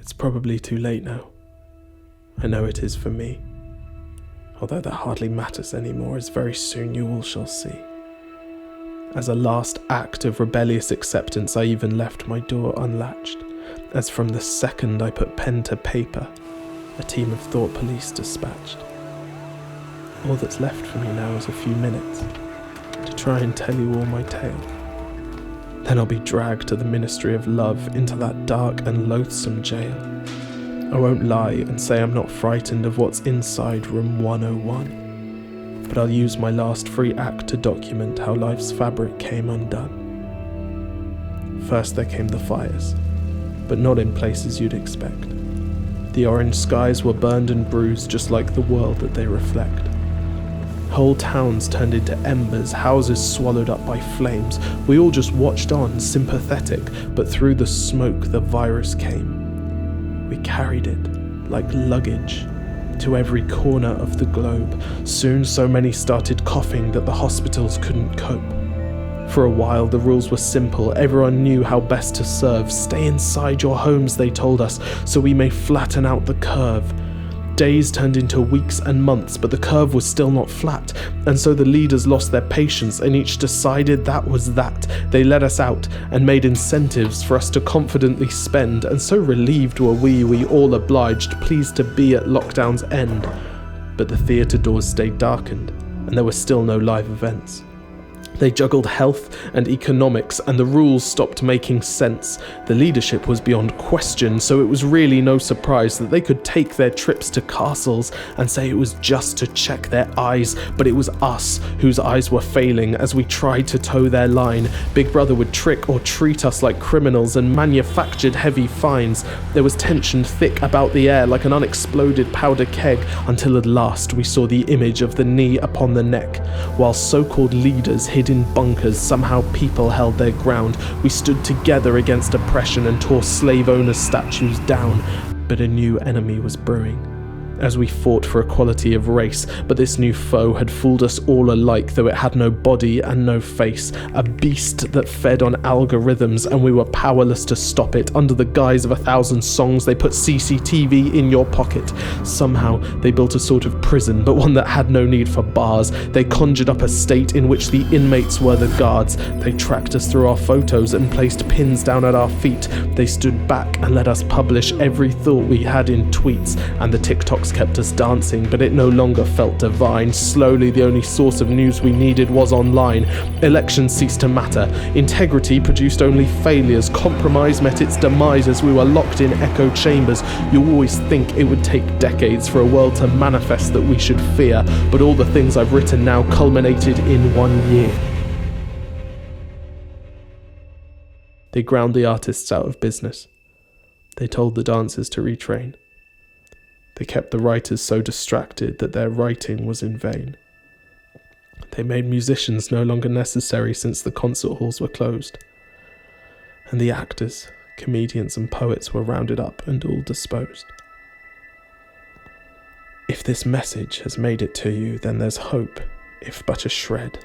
It's probably too late now. I know it is for me. Although that hardly matters anymore, as very soon you all shall see. As a last act of rebellious acceptance, I even left my door unlatched, as from the second I put pen to paper, a team of thought police dispatched. All that's left for me now is a few minutes to try and tell you all my tale. Then I'll be dragged to the Ministry of Love, into that dark and loathsome jail. I won't lie and say I'm not frightened of what's inside room 101, but I'll use my last free act to document how life's fabric came undone. First there came the fires, but not in places you'd expect. The orange skies were burned and bruised just like the world that they reflect. Whole towns turned into embers, houses swallowed up by flames. We all just watched on, sympathetic, but through the smoke the virus came. We carried it, like luggage, to every corner of the globe. Soon so many started coughing that the hospitals couldn't cope. For a while the rules were simple, everyone knew how best to serve. Stay inside your homes, they told us, so we may flatten out the curve. Days turned into weeks and months, but the curve was still not flat, and so the leaders lost their patience and each decided that was that. They let us out and made incentives for us to confidently spend, and so relieved were we all obliged, pleased to be at lockdown's end. But the theatre doors stayed darkened, and there were still no live events. They juggled health and economics, and the rules stopped making sense. The leadership was beyond question, so it was really no surprise that they could take their trips to castles and say it was just to check their eyes, but it was us whose eyes were failing as we tried to toe their line. Big Brother would trick or treat us like criminals and manufactured heavy fines. There was tension thick about the air like an unexploded powder keg, until at last we saw the image of the knee upon the neck. While so-called leaders hid in bunkers, somehow people held their ground. We stood together against oppression and tore slave owners' statues down. But a new enemy was brewing, as we fought for equality of race. But this new foe had fooled us all alike, though it had no body and no face. A beast that fed on algorithms, and we were powerless to stop it. Under the guise of 1,000 songs, they put CCTV in your pocket. Somehow they built a sort of prison, but one that had no need for bars. They conjured up a state in which the inmates were the guards. They tracked us through our photos and placed pins down at our feet. They stood back and let us publish every thought we had in tweets, and the TikToks kept us dancing, but it no longer felt divine. Slowly the only source of news we needed was online. Elections ceased to matter. Integrity produced only failures. Compromise met its demise as we were locked in echo chambers. You always think it would take decades for a world to manifest that we should fear, but all the things I've written now culminated in 1 year. They ground the artists out of business. They told the dancers to retrain. They kept the writers so distracted that their writing was in vain. They made musicians no longer necessary since the concert halls were closed. And the actors, comedians and poets were rounded up and all disposed. If this message has made it to you, then there's hope, if but a shred.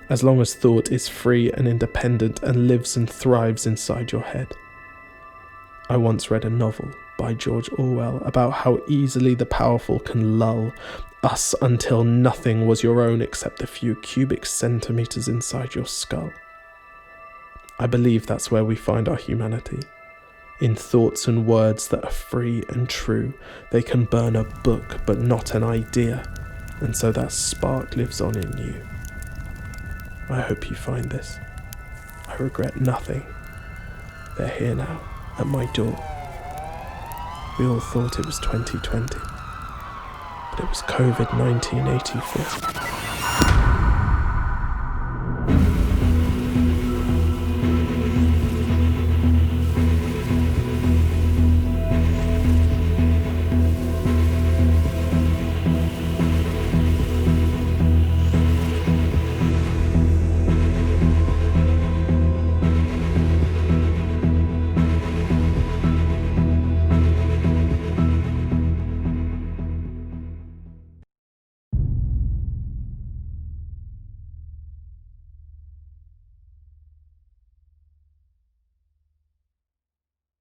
As long as thought is free and independent and lives and thrives inside your head. I once read a novel by George Orwell about how easily the powerful can lull us until nothing was your own except the few cubic centimeters inside your skull. I believe that's where we find our humanity, in thoughts and words that are free and true. They can burn a book but not an idea, and so that spark lives on in you. I hope you find this. I regret nothing. They're here now, at my door. We all thought it was 2020, but it was COVID-1984.